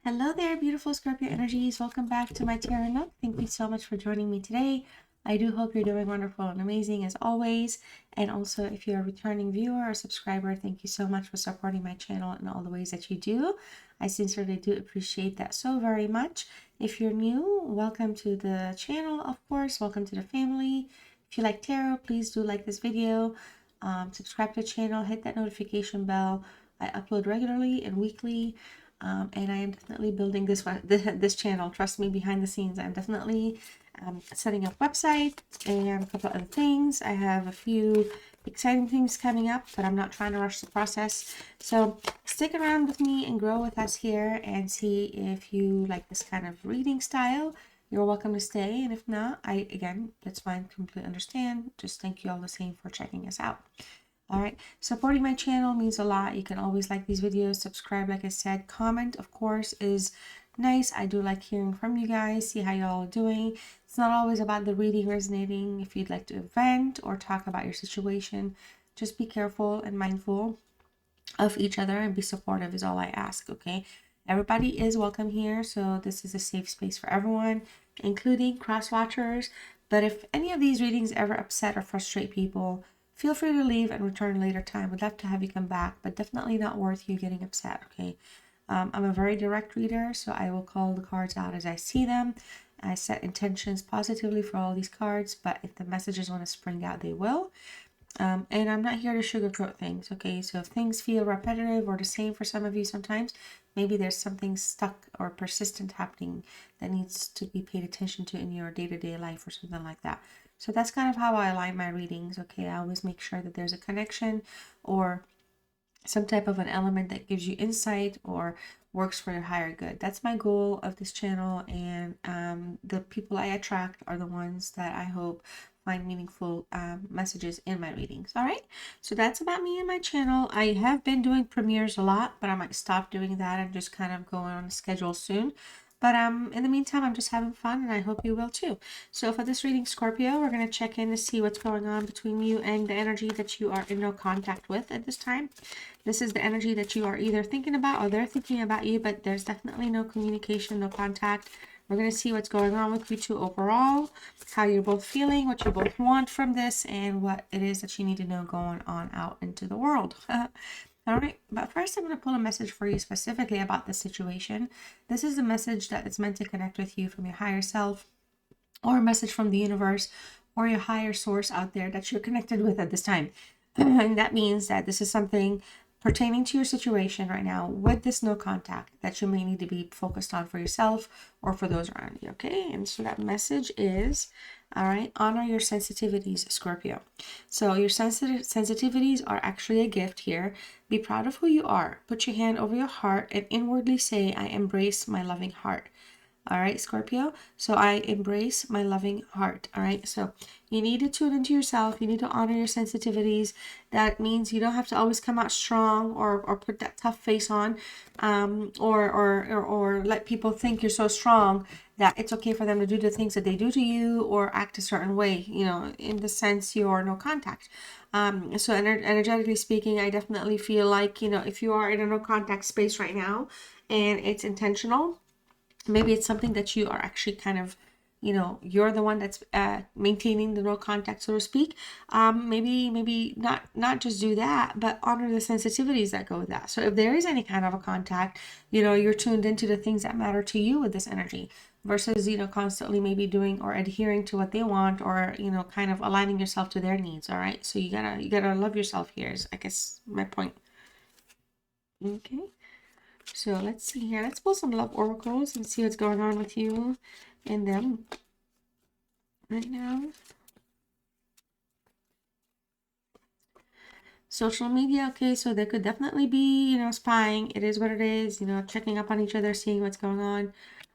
Hello there, beautiful Scorpio energies. Welcome back to my tarot nook. Thank you so much for joining me today. I do hope you're doing wonderful and amazing as always. And also, if you're a returning viewer or subscriber, thank you so much for supporting my channel in all the ways that you do. I sincerely do appreciate that so very much. If you're new, welcome to the channel, of course. Welcome to the family. If you like tarot, please do like this video. Subscribe to the channel, hit that notification bell. I upload regularly and weekly. And I am definitely building this channel. Trust me, behind the scenes, I'm definitely setting up website and a couple other things. I have a few exciting things coming up, but I'm not trying to rush the process. So stick around with me and grow with us here and see if you like this kind of reading style. You're welcome to stay, and if not, again, that's fine, completely understand. Just thank you all the same for checking us out. All right, supporting my channel means a lot. You can always like these videos, subscribe, like I said. Comment, of course, is nice. I do like hearing from you guys, see how y'all are doing. It's not always about the reading resonating. If you'd like to vent or talk about your situation, just be careful and mindful of each other and be supportive is all I ask, okay? Everybody is welcome here, so this is a safe space for everyone, including cross-watchers. But if any of these readings ever upset or frustrate people, feel free to leave and return later time. Would love to have you come back, but definitely not worth you getting upset, okay? I'm a very direct reader, so I will call the cards out as I see them. I set intentions positively for all these cards, but if the messages want to spring out, they will. And I'm not here to sugarcoat things, okay? So if things feel repetitive or the same for some of you sometimes, maybe there's something stuck or persistent happening that needs to be paid attention to in your day-to-day life or something like that. So that's kind of how I align my readings, okay? I always make sure that there's a connection or some type of an element that gives you insight or works for your higher good. That's my goal of this channel, and the people I attract are the ones that I hope find meaningful messages in my readings. All right, so that's about me and my channel. I have been doing premieres a lot, but I might stop doing that and just kind of go on a schedule soon. But in the meantime, I'm just having fun, and I hope you will too. So for this reading, Scorpio, we're going to check in to see what's going on between you and the energy that you are in no contact with at this time. This is the energy that you are either thinking about or they're thinking about you, but there's definitely no communication, no contact. We're going to see what's going on with you two overall, how you're both feeling, what you both want from this, and what it is that you need to know going on out into the world. All right, but first I'm going to pull a message for you specifically about this situation. This is a message that is meant to connect with you from your higher self, or a message from the universe, or your higher source out there that you're connected with at this time. And that means that this is something pertaining to your situation right now with this no contact that you may need to be focused on for yourself or for those around you, okay? And so that message is, all right, honor your sensitivities, Scorpio. So your sensitivities are actually a gift here. Be proud of who you are. Put your hand over your heart and inwardly say, I embrace my loving heart. All right, Scorpio. So I embrace my loving heart. All right. So you need to tune into yourself. You need to honor your sensitivities. That means you don't have to always come out strong or put that tough face on, or let people think you're so strong that it's okay for them to do the things that they do to you or act a certain way, you know, in the sense you're no contact. So energetically speaking, I definitely feel like, you know, if you are in a no contact space right now and it's intentional, maybe it's something that you are actually kind of, you know, you're the one that's maintaining the no contact, so to speak. Maybe not just do that, but honor the sensitivities that go with that. So if there is any kind of a contact, you know, you're tuned into the things that matter to you with this energy versus, you know, constantly maybe doing or adhering to what they want, or, you know, kind of aligning yourself to their needs. All right, so you gotta love yourself here is, I guess, my point. Okay. So let's see here. Let's pull some love oracles and see what's going on with you and them right now. Social media, okay, so there could definitely be, you know, spying. It is what it is, you know, checking up on each other, seeing what's going on.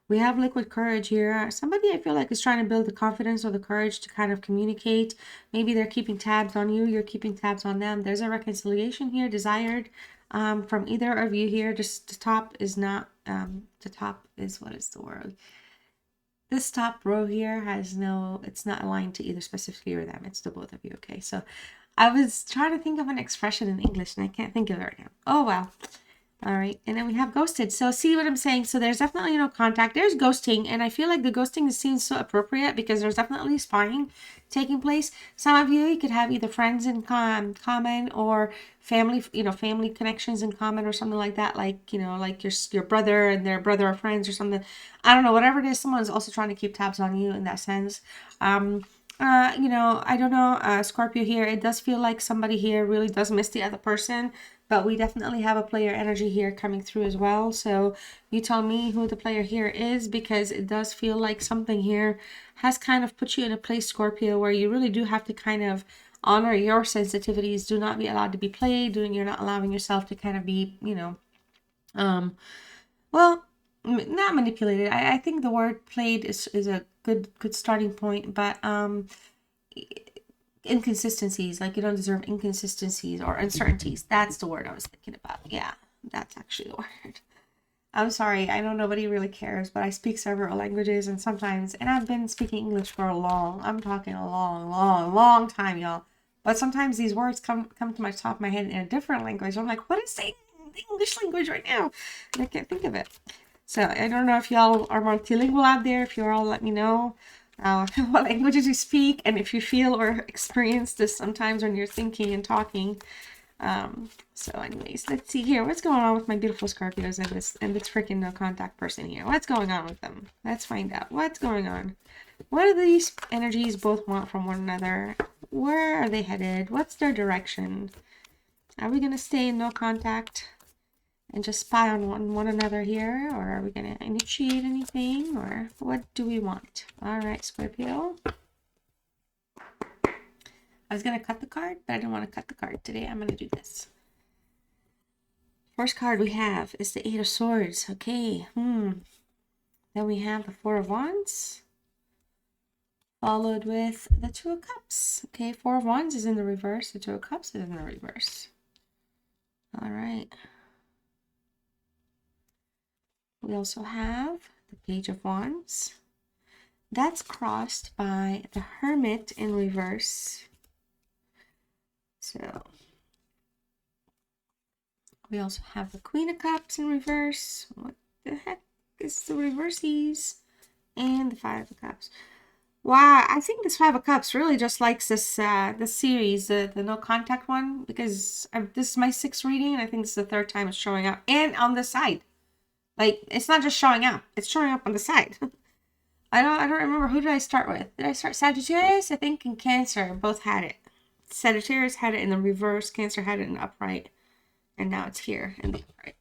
We have liquid courage here. Somebody I feel like is trying to build the confidence or the courage to kind of communicate. Maybe they're keeping tabs on you. You're keeping tabs on them. There's a reconciliation here desired from either of you here. Just the top is not, the top is, what is the word? This top row here has no, it's not aligned to either specifically or them. It's to both of you, okay? So I was trying to think of an expression in English and I can't think of it right now. Oh, wow. All right, and then we have ghosted. So see what I'm saying? So there's definitely no contact. There's ghosting, and I feel like the ghosting seems so appropriate because there's definitely spying taking place. Some of you could have either friends in common or family, family connections in common or something like that. Like, like your brother and their brother are friends or something. I don't know, whatever it is, someone's also trying to keep tabs on you in that sense. I don't know, Scorpio here, it does feel like somebody here really does miss the other person, but we definitely have a player energy here coming through as well. So you tell me who the player here is, because it does feel like something here has kind of put you in a place, Scorpio, where you really do have to kind of honor your sensitivities. Do not be allowed to be played. You're not allowing yourself to kind of be, well, not manipulated. I think the word played is a good starting point, but inconsistencies, like you don't deserve inconsistencies or uncertainties. That's the word I was thinking about. Yeah, that's actually the word. I'm sorry, I know nobody really cares, but I speak several languages, and I've been speaking English for I'm talking a long time, y'all. But sometimes these words come to my top of my head in a different language. I'm like, what is saying the English language right now? And I can't think of it. So I don't know if y'all are multilingual out there. If you're all, let me know what languages you speak, and if you feel or experience this sometimes when you're thinking and talking. So anyways, let's see here. What's going on with my beautiful Scorpios and this freaking no contact person here? What's going on with them? Let's find out. What's going on? What do these energies both want from one another? Where are they headed? What's their direction? Are we going to stay in no contact and just spy on one another here? Or are we going to initiate anything? Or what do we want? All right, Scorpio. I was going to cut the card, but I didn't want to cut the card today. I'm going to do this. First card we have is the Eight of Swords. Okay. Then we have the Four of Wands, followed with the Two of Cups. Okay, Four of Wands is in the reverse. The Two of Cups is in the reverse. All right. We also have the Page of Wands. That's crossed by the Hermit in reverse. So we also have the Queen of Cups in reverse. What the heck is the reverses? And the Five of Cups. Wow, I think this Five of Cups really just likes this series, the no contact one, because this is my 6th reading, and I think this is the 3rd time it's showing up, and on the side. Like, it's not just showing up; it's showing up on the side. I don't remember, who did I start with? Did I start Sagittarius? I think, and Cancer both had it. Sagittarius had it in the reverse, Cancer had it in the upright, and now it's here in the upright.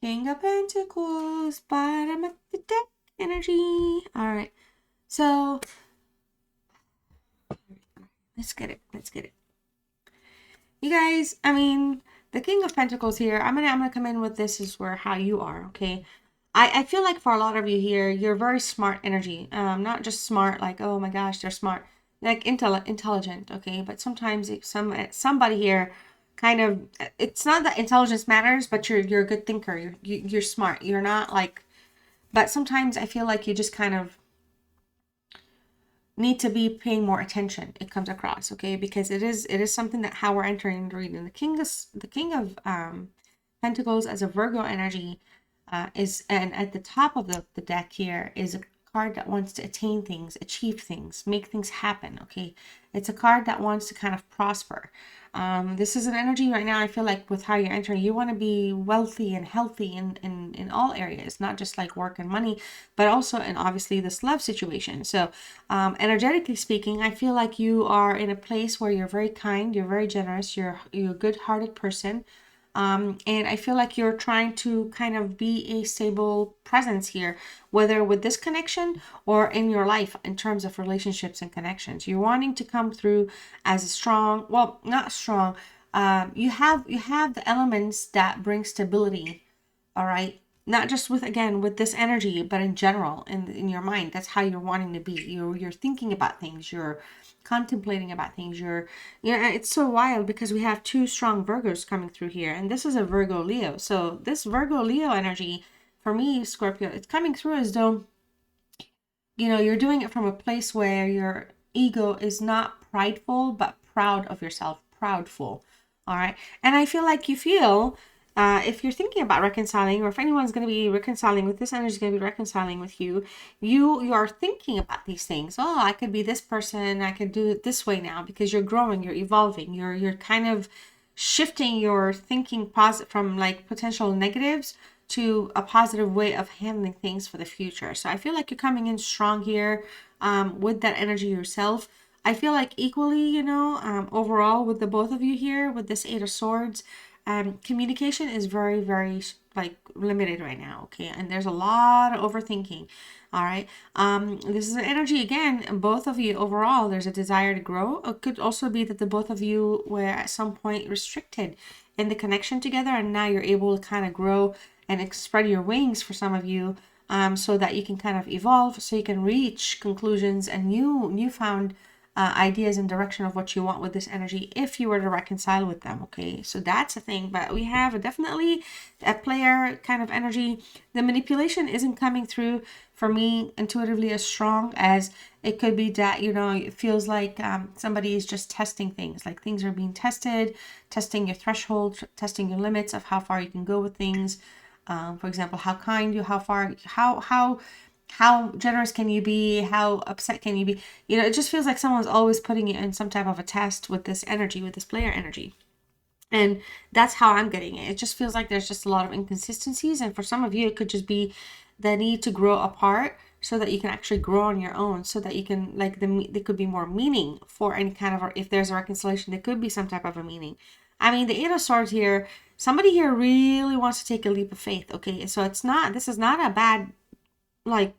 King of Pentacles, bottom of the deck energy. All right, so let's get it. You guys, I mean, the King of Pentacles here. I'm gonna come in with this is where how you are. Okay, I feel like for a lot of you here, you're very smart energy. Not just smart like, oh my gosh, they're smart, like intelligent. Okay, but sometimes somebody here kind of, it's not that intelligence matters, but you're a good thinker. You're smart. You're not like, but sometimes I feel like you just kind of need to be paying more attention. It comes across, okay, because it is something that how we're entering the reading. The King of Pentacles as a Virgo energy is, and at the top of the deck here is a card that wants to attain things, achieve things, make things happen. Okay, it's a card that wants to kind of prosper. This is an energy right now, I feel like, with how you're entering, you want to be wealthy and healthy in all areas, not just like work and money, but also, and obviously, this love situation. So energetically speaking, I feel like you are in a place where you're very kind, you're very generous, you're a good-hearted person. And I feel like you're trying to kind of be a stable presence here, whether with this connection or in your life in terms of relationships and connections. You're wanting to come through as a strong, well, not strong. You have the elements that bring stability. All right. Not just with, again, with this energy, but in general, in your mind. That's how you're wanting to be. You're thinking about things. You're contemplating about things. It's so wild because we have 2 strong Virgos coming through here, and this is a Virgo Leo. So this Virgo Leo energy, for me, Scorpio, it's coming through as though, you're doing it from a place where your ego is not prideful, but proud of yourself, proudful. All right. And I feel like you feel if you're thinking about reconciling, or if anyone's going to be reconciling with this energy, is going to be reconciling with you, you are thinking about these things. Oh, I could be this person, I could do it this way now, because you're growing, you're evolving, you're kind of shifting your thinking from like potential negatives to a positive way of handling things for the future. So I feel like you're coming in strong here, with that energy yourself. I feel like equally, overall with the both of you here with this Eight of Swords, communication is very, very like limited right now. Okay, and there's a lot of overthinking. All right. This is an energy again. Both of you overall, there's a desire to grow. It could also be that the both of you were at some point restricted in the connection together, and now you're able to kind of grow and spread your wings for some of you, so that you can kind of evolve, so you can reach conclusions and newfound ideas and direction of what you want with this energy if you were to reconcile with them. Okay, so that's a thing. But we have definitely a player kind of energy. The manipulation isn't coming through for me intuitively as strong as it could be that, it feels like somebody is just testing things, like things are being tested, testing your threshold, testing your limits of how far you can go with things. For example, how kind you, how far, how generous can you be, how upset can you be. It just feels like someone's always putting you in some type of a test with this energy, with this player energy. And that's how I'm getting it. It just feels like there's just a lot of inconsistencies, and for some of you it could just be the need to grow apart so that you can actually grow on your own, so that you can there could be more meaning for any kind of, or if there's a reconciliation, there could be some type of a meaning. I mean, the Eight of Swords here, somebody here really wants to take a leap of faith. Okay, so this is not a bad like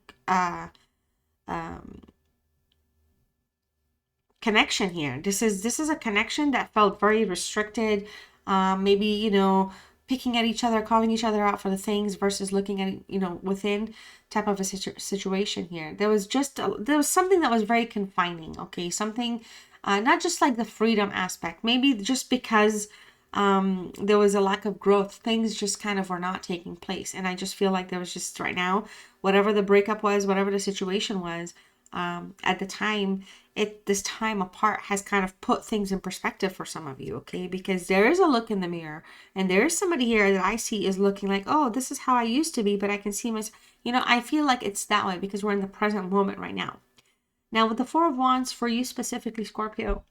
connection here. This is a connection that felt very restricted. Maybe, picking at each other, calling each other out for the things versus looking at, within type of a situation here. There was something that was very confining. Okay, something, not just like the freedom aspect, maybe just because there was a lack of growth, things just kind of were not taking place. And I just feel like there was just right now, whatever the breakup was, whatever the situation was, at the time, this time apart has kind of put things in perspective for some of you. Okay, because there is a look in the mirror, and there is somebody here that I see is looking like, oh, this is how I used to be, but I can see myself, I feel like it's that way because we're in the present moment right now. Now with the Four of Wands, for you specifically, Scorpio,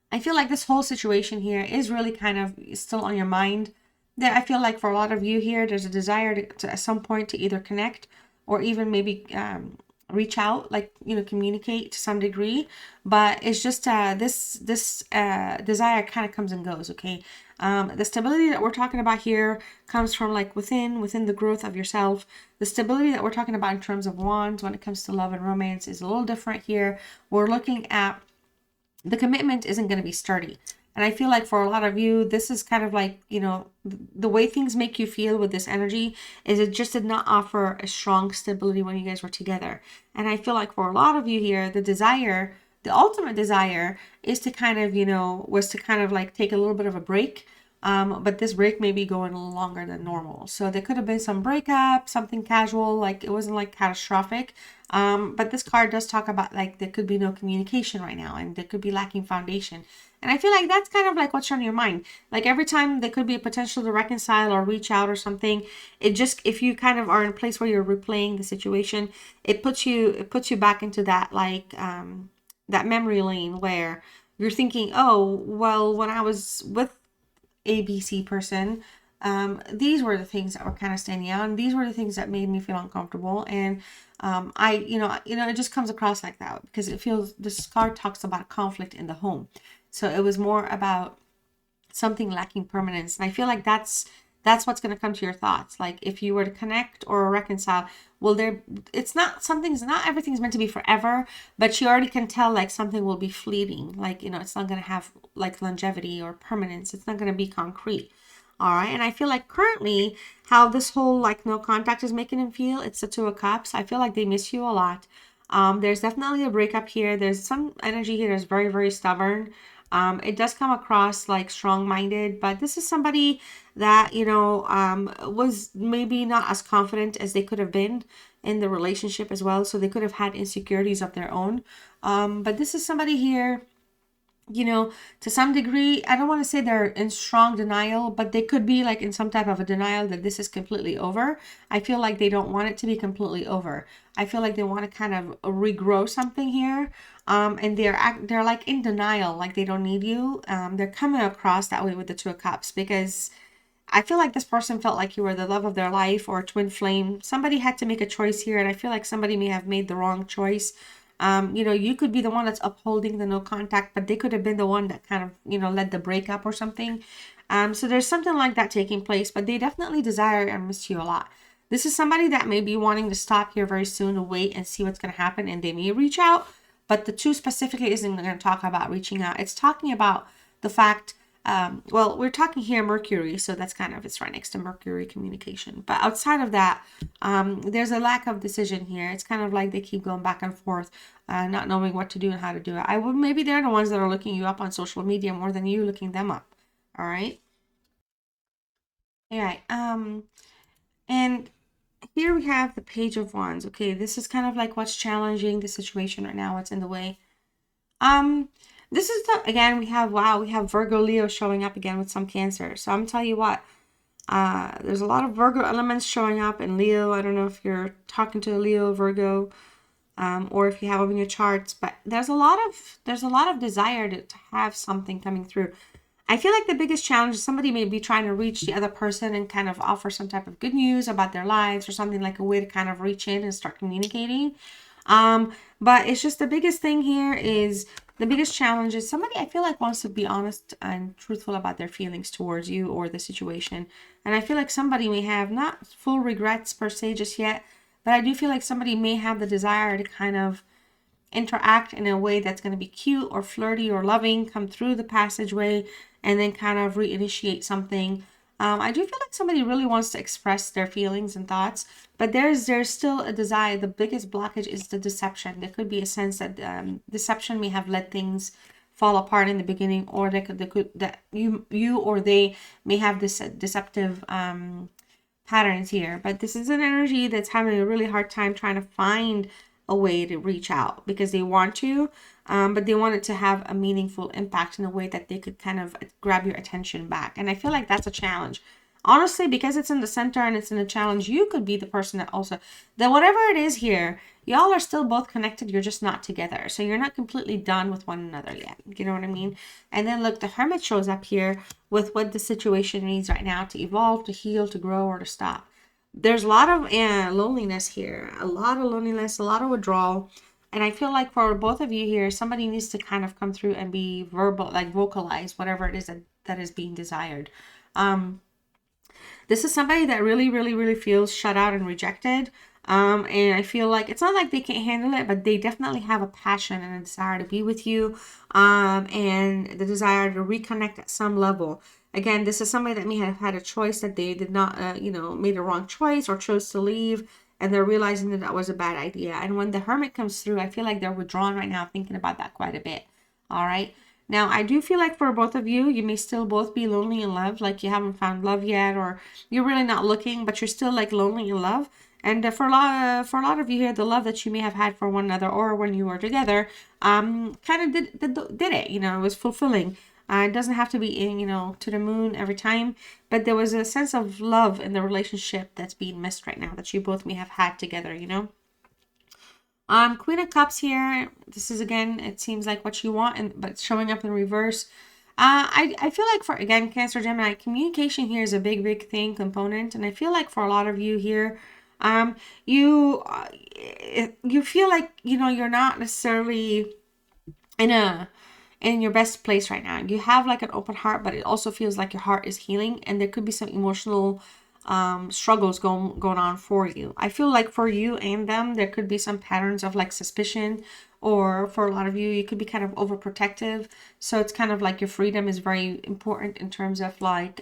I feel like this whole situation here is really kind of still on your mind. There, I feel like for a lot of you here, there's a desire to at some point to either connect or even maybe reach out, like, communicate to some degree. But it's just this desire kind of comes and goes. Okay, the stability that we're talking about here comes from like within the growth of yourself. The stability that we're talking about in terms of wands when it comes to love and romance is a little different here. We're looking at the commitment isn't going to be sturdy. And I feel like for a lot of you, this is kind of like, the way things make you feel with this energy is it just did not offer a strong stability when you guys were together. And I feel like for a lot of you here, the ultimate desire is to kind of, was to kind of like take a little bit of a break. But this break may be going a little longer than normal. So there could have been some breakup, something casual, like it wasn't like catastrophic. But this card does talk about like there could be no communication right now, and there could be lacking foundation. And I feel like that's kind of like what's on your mind. Like every time there could be a potential to reconcile or reach out or something, if you kind of are in a place where you're replaying the situation, it puts you back into that like that memory lane where you're thinking, oh, well, when I was with ABC person, these were the things that were kind of standing out, and these were the things that made me feel uncomfortable. And it just comes across like that because this card talks about conflict in the home. So it was more about something lacking permanence. And I feel like that's what's going to come to your thoughts. Like if you were to connect or reconcile, well, not everything's meant to be forever, but you already can tell like something will be fleeting. Like, it's not going to have like longevity or permanence. It's not going to be concrete. All right. And I feel like currently how this whole like no contact is making them feel, it's the Two of Cups. I feel like they miss you a lot. There's definitely a breakup here. There's some energy here that's very, very stubborn. It does come across like strong-minded, but this is somebody that, was maybe not as confident as they could have been in the relationship as well. So they could have had insecurities of their own. But this is somebody here you know, to some degree, I don't want to say they're in strong denial, but they could be like in some type of a denial that this is completely over. I feel like they don't want it to be completely over. I feel like they want to kind of regrow something here. And they're like in denial, like they don't need you. They're coming across that way with the Two of Cups, because I feel like this person felt like you were the love of their life or twin flame. Somebody had to make a choice here, and I feel like somebody may have made the wrong choice. You know, you could be the one that's upholding the no contact, but they could have been the one that kind of, you know, led the breakup or something. So there's something like that taking place, but they definitely desire and miss you a lot. This is somebody that may be wanting to stop here very soon to wait and see what's going to happen, and they may reach out, but the two specifically isn't going to talk about reaching out. It's talking about the fact, well, we're talking here Mercury, so that's kind of, it's right next to Mercury communication. But outside of that, there's a lack of decision here. It's kind of like they keep going back and forth, not knowing what to do and how to do it. I would, maybe they're the ones that are looking you up on social media more than you looking them up. All right. All right. And here we have the Page of Wands. Okay, this is kind of like what's challenging the situation right now, what's in the way. This is the, again, we have, wow, we have Virgo Leo showing up again with some Cancer. So I'm telling you what, there's a lot of Virgo elements showing up in Leo. I don't know if you're talking to a Leo, Virgo, or if you have them in your charts, but there's a lot of desire to have something coming through. I feel like the biggest challenge is somebody may be trying to reach the other person and kind of offer some type of good news about their lives or something, like a way to kind of reach in and start communicating. But it's just the biggest thing here is the biggest challenge is somebody I feel like wants to be honest and truthful about their feelings towards you or the situation. And I feel like somebody may have not full regrets per se just yet, but I do feel like somebody may have the desire to kind of interact in a way that's going to be cute or flirty or loving, come through the passageway, and then kind of reinitiate something. I do feel like somebody really wants to express their feelings and thoughts, but there's still a desire. The biggest blockage is the deception. There could be a sense that deception may have let things fall apart in the beginning, or they could that you or they may have this deceptive patterns here. But this is an energy that's having a really hard time trying to find a way to reach out, because they want to, but they want it to have a meaningful impact in a way that they could kind of grab your attention back. And I feel like that's a challenge. Honestly, because it's in the center and it's in a challenge, you could be the person that also, that whatever it is here, y'all are still both connected, you're just not together. So you're not completely done with one another yet. You know what I mean? And then look, the Hermit shows up here with what the situation needs right now to evolve, to heal, to grow, or to stop. There's a lot of loneliness here, a lot of loneliness, a lot of withdrawal. And I feel like for both of you here, somebody needs to kind of come through and be verbal, like vocalize whatever it is that is being desired. This is somebody that really, really, really feels shut out and rejected. And I feel like it's not like they can't handle it, but they definitely have a passion and a desire to be with you, and the desire to reconnect at some level. Again, this is somebody that may have had a choice that they did not, made a wrong choice or chose to leave, and they're realizing that that was a bad idea. And when the Hermit comes through, I feel like they're withdrawn right now, thinking about that quite a bit. All right. Now, I do feel like for both of you, you may still both be lonely in love, like you haven't found love yet, or you're really not looking, but you're still like lonely in love. And for a lot of you here, the love that you may have had for one another or when you were together, kind of did it. It was fulfilling. It doesn't have to be to the moon every time, but there was a sense of love in the relationship that's being missed right now that you both may have had together. Queen of Cups here. This is, again, it seems like what you want, but it's showing up in reverse. I feel like for, again, Cancer, Gemini, communication here is a big thing, component. And I feel like for a lot of you here, you feel like, you're not necessarily in your best place right now. You have like an open heart, but it also feels like your heart is healing, and there could be some emotional struggles going on for you. I feel like for you and them, there could be some patterns of like suspicion, or for a lot of you, you could be kind of overprotective. So it's kind of like your freedom is very important in terms of like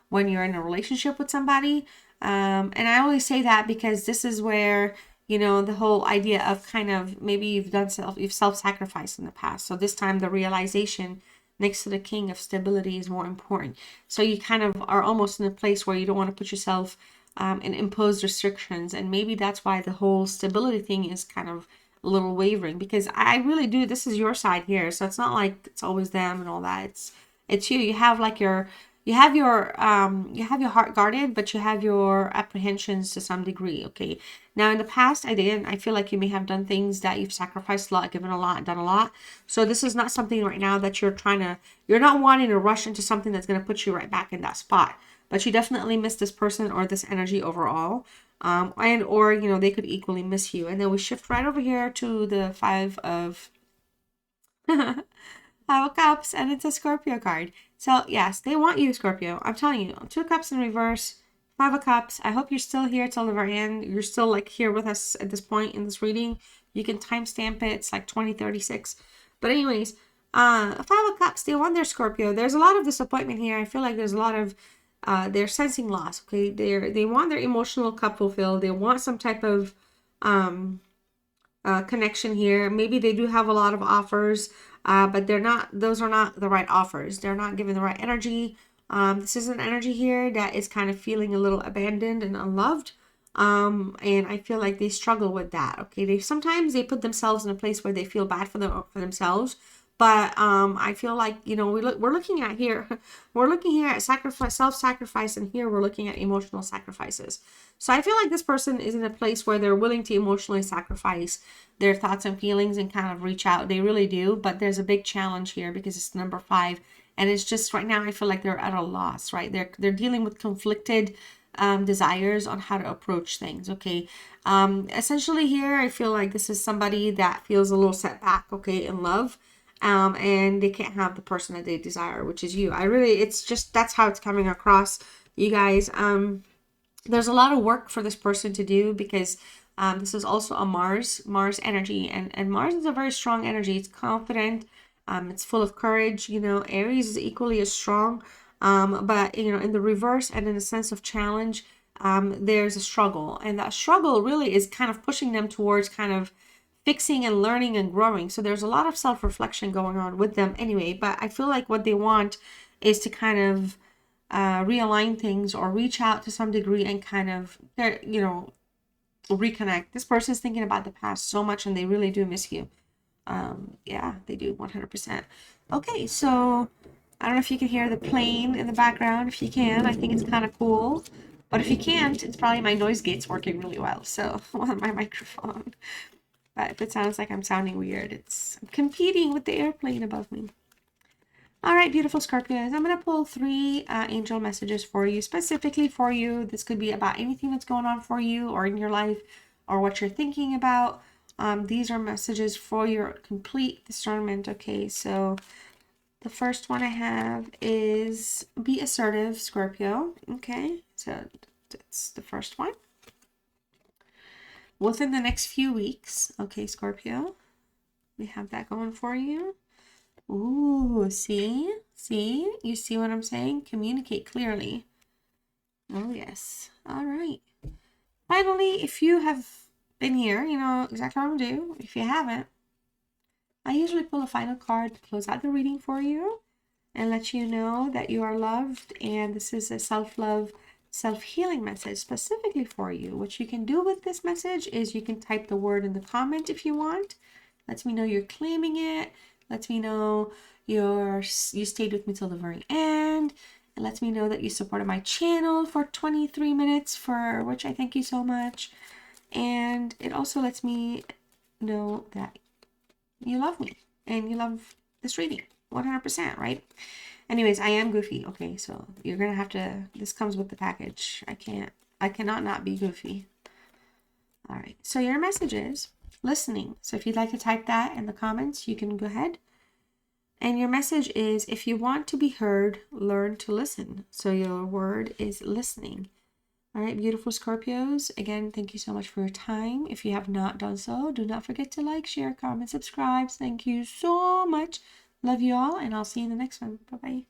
when you're in a relationship with somebody. And I always say that because this is where the whole idea of kind of maybe you've self-sacrificed in the past. So this time the realization next to the King of Stability is more important. So you kind of are almost in a place where you don't want to put yourself in imposed restrictions. And maybe that's why the whole stability thing is kind of a little wavering, because I really do, this is your side here, so it's not like it's always them and all that. It's you. You have like you have your heart guarded, but you have your apprehensions to some degree. Okay, now in the past I feel like you may have done things that you've sacrificed a lot, given a lot, done a lot. So this is not something right now that you're not wanting to rush into something that's going to put you right back in that spot, but you definitely miss this person or this energy overall. And or they could equally miss you. And then we shift right over here to the Five of Cups, and it's a Scorpio card. So yes, they want you, Scorpio. I'm telling you, 2 cups in reverse, 5 of cups. I hope you're still here till the very end. You're still like here with us at this point in this reading. You can timestamp it. It's like 2036. But anyways, 5 of cups, they want their Scorpio. There's a lot of disappointment here. I feel like there's a lot of they're sensing loss. Okay, they want their emotional cup fulfilled. They want some type of connection here. Maybe they do have a lot of offers, but those are not the right offers. They're not giving the right energy. This is an energy here that is kind of feeling a little abandoned and unloved. And I feel like they struggle with that. Okay, sometimes they put themselves in a place where they feel bad for themselves. But I feel like, we're looking at here, we're looking here at sacrifice, self-sacrifice, and here we're looking at emotional sacrifices. So I feel like this person is in a place where they're willing to emotionally sacrifice their thoughts and feelings and kind of reach out. They really do, but there's a big challenge here because it's number 5, and it's just right now I feel like they're at a loss, right? They're dealing with conflicted desires on how to approach things. Okay, essentially here I feel like this is somebody that feels a little setback, okay, in love. And they can't have the person that they desire, which is you. It's just, that's how it's coming across, you guys. There's a lot of work for this person to do because this is also a Mars energy, and Mars is a very strong energy. It's confident, it's full of courage. Aries is equally as strong, but in the reverse and in a sense of challenge, there's a struggle, and that struggle really is kind of pushing them towards kind of fixing and learning and growing. So there's a lot of self-reflection going on with them anyway, but I feel like what they want is to kind of realign things or reach out to some degree and kind of reconnect. This person is thinking about the past so much, and they really do miss you. Yeah, they do, 100%. Okay, so I don't know if you can hear the plane in the background. If you can, I think it's kind of cool, but if you can't, it's probably my noise gate's working really well, so on my microphone. But if it sounds like I'm sounding weird, I'm competing with the airplane above me. All right, beautiful Scorpios. I'm going to pull 3 angel messages for you, specifically for you. This could be about anything that's going on for you or in your life or what you're thinking about. These are messages for your complete discernment. Okay, so the first one I have is be assertive, Scorpio. Okay, so that's the first one. Within the next few weeks, okay, Scorpio, we have that going for you. Ooh, see, you see what I'm saying? Communicate clearly. Oh, yes. All right. Finally, if you have been here, you know exactly what I'm going to do. If you haven't, I usually pull a final card to close out the reading for you and let you know that you are loved, and this is a self-love, self-healing message specifically for you. What you can do with this message is you can type the word in the comment if you want. Lets me know you're claiming it. Lets me know you stayed with me till the very end. It lets me know that you supported my channel for 23 minutes, for which I thank you so much. And it also lets me know that you love me and you love this reading 100%, right? Anyways, I am goofy. Okay, so you're gonna have to, this comes with the package. I cannot not be goofy. All right, so your message is listening. So if you'd like to type that in the comments, you can go ahead. And your message is, if you want to be heard, learn to listen. So your word is listening. All right, beautiful Scorpios. Again, thank you so much for your time. If you have not done so, do not forget to like, share, comment, subscribe. Thank you so much. Love you all, and I'll see you in the next one. Bye-bye.